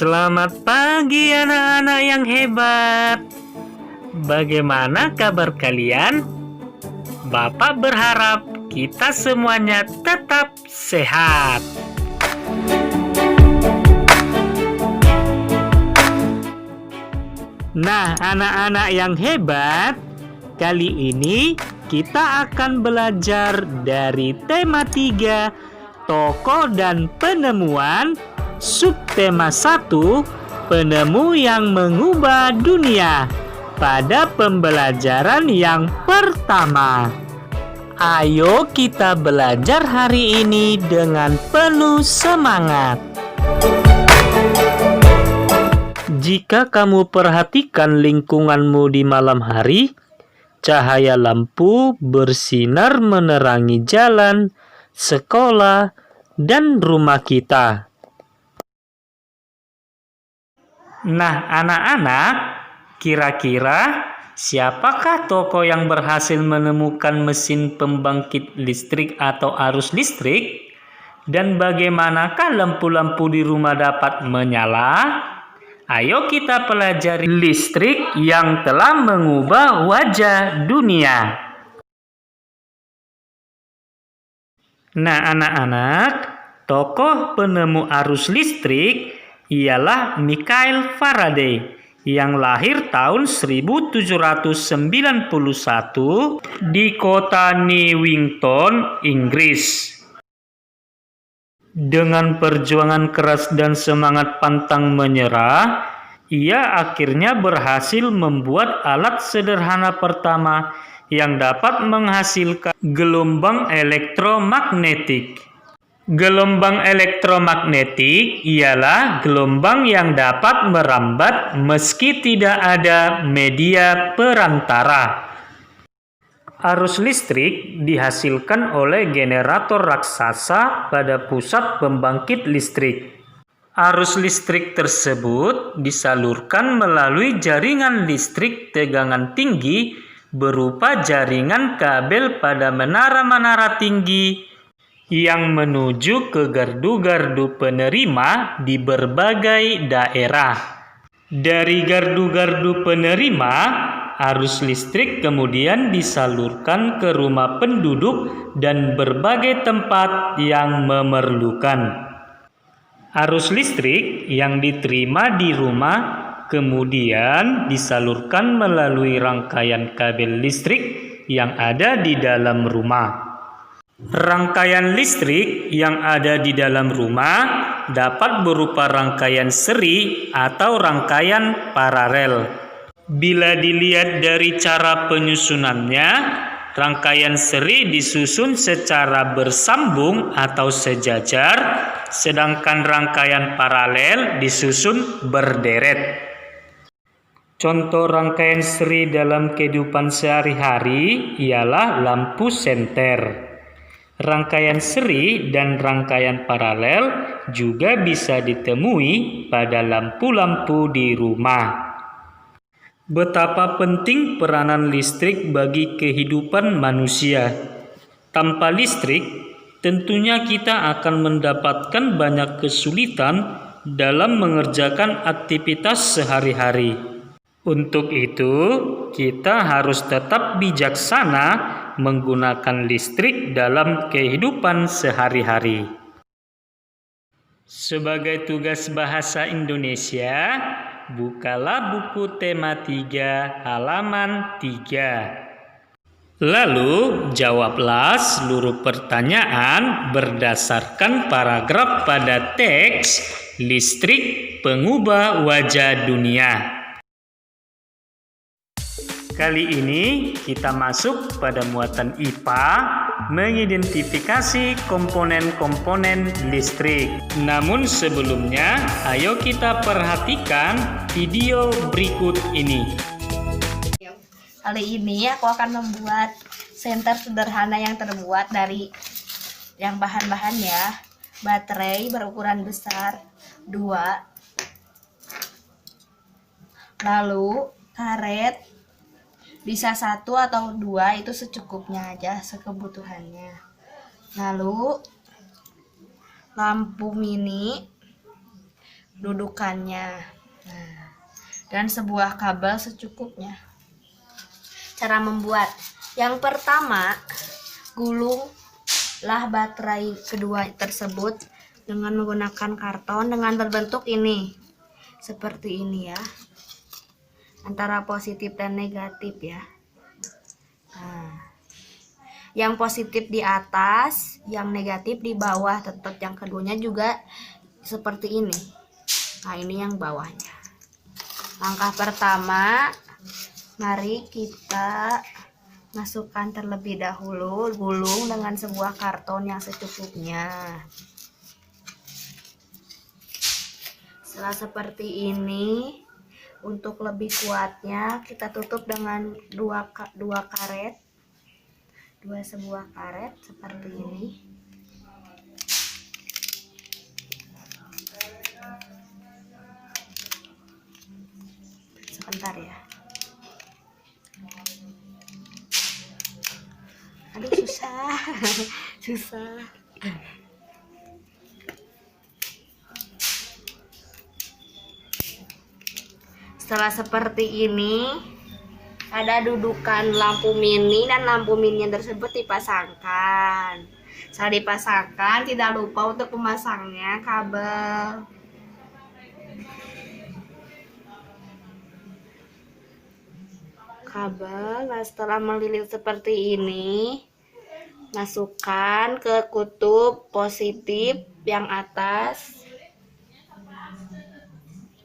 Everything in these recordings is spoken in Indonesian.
Selamat pagi anak-anak yang hebat. Bagaimana kabar kalian? Bapak berharap kita semuanya tetap sehat. Nah, anak-anak yang hebat, kali ini kita akan belajar dari tema 3, tokoh dan penemuan, subtema 1, penemu yang mengubah dunia, pada pembelajaran yang pertama. Ayo kita belajar hari ini dengan penuh semangat. Jika kamu perhatikan lingkunganmu di malam hari, cahaya lampu bersinar menerangi jalan, sekolah, dan rumah kita. Nah, anak-anak, kira-kira siapakah tokoh yang berhasil menemukan mesin pembangkit listrik atau arus listrik? Dan bagaimanakah lampu-lampu di rumah dapat menyala? Ayo kita pelajari listrik yang telah mengubah wajah dunia. Nah, anak-anak, tokoh penemu arus listrik ialah Michael Faraday yang lahir tahun 1791 di kota Newington, Inggris. Dengan perjuangan keras dan semangat pantang menyerah, ia akhirnya berhasil membuat alat sederhana pertama yang dapat menghasilkan gelombang elektromagnetik. Gelombang elektromagnetik ialah gelombang yang dapat merambat meski tidak ada media perantara. Arus listrik dihasilkan oleh generator raksasa pada pusat pembangkit listrik. Arus listrik tersebut disalurkan melalui jaringan listrik tegangan tinggi berupa jaringan kabel pada menara-menara tinggi yang menuju ke gardu-gardu penerima di berbagai daerah. Dari gardu-gardu penerima, arus listrik kemudian disalurkan ke rumah penduduk dan berbagai tempat yang memerlukan. Arus listrik yang diterima di rumah kemudian disalurkan melalui rangkaian kabel listrik yang ada di dalam rumah. Rangkaian listrik yang ada di dalam rumah dapat berupa rangkaian seri atau rangkaian paralel. Bila dilihat dari cara penyusunannya, rangkaian seri disusun secara bersambung atau sejajar, sedangkan rangkaian paralel disusun berderet. Contoh rangkaian seri dalam kehidupan sehari-hari ialah lampu senter. Rangkaian seri dan rangkaian paralel juga bisa ditemui pada lampu-lampu di rumah. Betapa penting peranan listrik bagi kehidupan manusia. Tanpa listrik, tentunya kita akan mendapatkan banyak kesulitan dalam mengerjakan aktivitas sehari-hari. Untuk itu, kita harus tetap bijaksana menggunakan listrik dalam kehidupan sehari-hari. Sebagai tugas bahasa Indonesia, bukalah buku tema 3 halaman 3. Lalu jawablah seluruh pertanyaan berdasarkan paragraf pada teks listrik pengubah wajah dunia. Kali ini kita masuk pada muatan IPA mengidentifikasi komponen-komponen listrik. Namun sebelumnya, ayo kita perhatikan video berikut ini. Kali ini aku akan membuat senter sederhana yang terbuat dari bahan-bahannya baterai berukuran besar 2, lalu karet bisa 1 atau 2, itu secukupnya aja, sekebutuhannya. Lalu lampu mini dudukannya. Nah, dan sebuah kabel secukupnya. Cara membuat: yang pertama, gulunglah baterai kedua tersebut dengan menggunakan karton dengan berbentuk ini, seperti ini ya, antara positif dan negatif ya. Nah, yang positif di atas, yang negatif di bawah, tetap yang keduanya juga seperti ini. Nah, ini yang bawahnya. Langkah pertama, mari kita masukkan terlebih dahulu gulung dengan sebuah karton yang secukupnya. Setelah seperti ini, untuk lebih kuatnya kita tutup dengan dua sebuah karet seperti ini. Sebentar ya. Aduh, susah. Susah. Setelah seperti ini, ada dudukan lampu mini dan lampu mini tersebut dipasangkan. Setelah dipasangkan, tidak lupa untuk memasangnya kabel. Nah, setelah melilit seperti ini, masukkan ke kutub positif yang atas,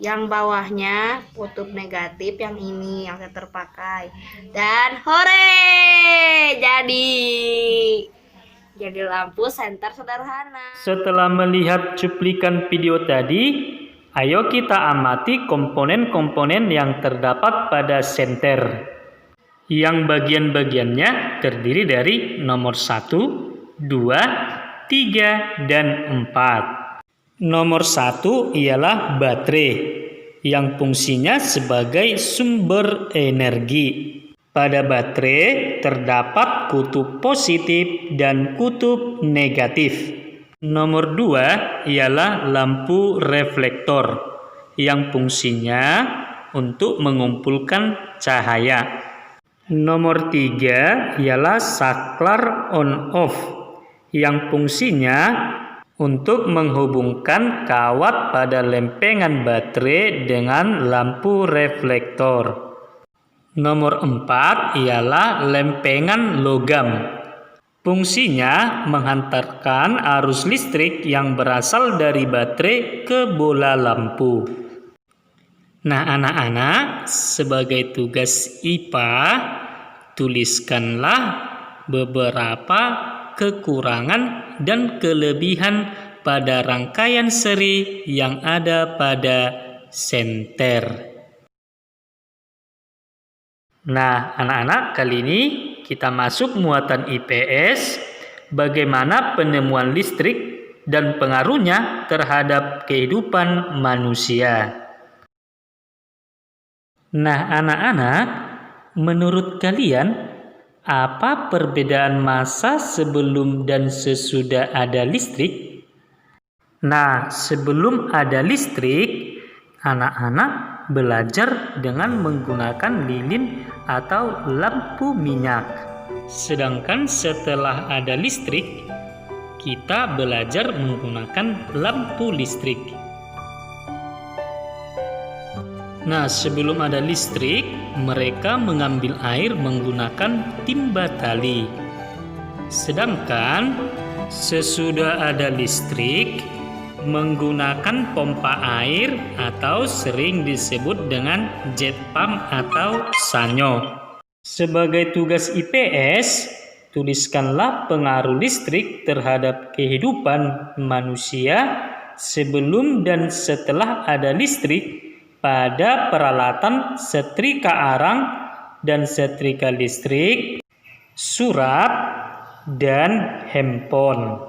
yang bawahnya kutub negatif yang ini yang terpakai, dan hore, jadi lampu senter sederhana. Setelah melihat cuplikan video tadi, ayo kita amati komponen-komponen yang terdapat pada senter, yang bagian-bagiannya terdiri dari nomor 1, 2, 3, dan 4. Nomor 1 ialah baterai, yang fungsinya sebagai sumber energi. Pada baterai terdapat kutub positif dan kutub negatif. Nomor 2 ialah lampu reflektor, yang fungsinya untuk mengumpulkan cahaya. Nomor 3 ialah saklar on-off, yang fungsinya untuk menghubungkan kawat pada lempengan baterai dengan lampu reflektor. Nomor 4 ialah lempengan logam. Fungsinya menghantarkan arus listrik yang berasal dari baterai ke bola lampu. Nah, anak-anak, sebagai tugas IPA, tuliskanlah beberapa kekurangan dan kelebihan pada rangkaian seri yang ada pada senter. Nah, anak-anak, kali ini kita masuk muatan IPS, bagaimana penemuan listrik dan pengaruhnya terhadap kehidupan manusia. Nah, anak-anak, menurut kalian, apa perbedaan massa sebelum dan sesudah ada listrik? Nah, sebelum ada listrik, anak-anak belajar dengan menggunakan lilin atau lampu minyak. Sedangkan setelah ada listrik, kita belajar menggunakan lampu listrik. Nah, sebelum ada listrik, mereka mengambil air menggunakan timba tali. Sedangkan sesudah ada listrik, menggunakan pompa air atau sering disebut dengan jet pump atau sanyo. Sebagai tugas IPS, tuliskanlah pengaruh listrik terhadap kehidupan manusia sebelum dan setelah ada listrik pada peralatan setrika arang dan setrika listrik, surat, dan handphone.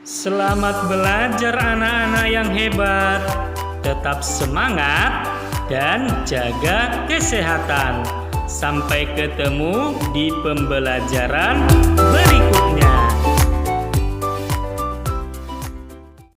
Selamat belajar anak-anak yang hebat. Tetap semangat dan jaga kesehatan. Sampai ketemu di pembelajaran berikutnya.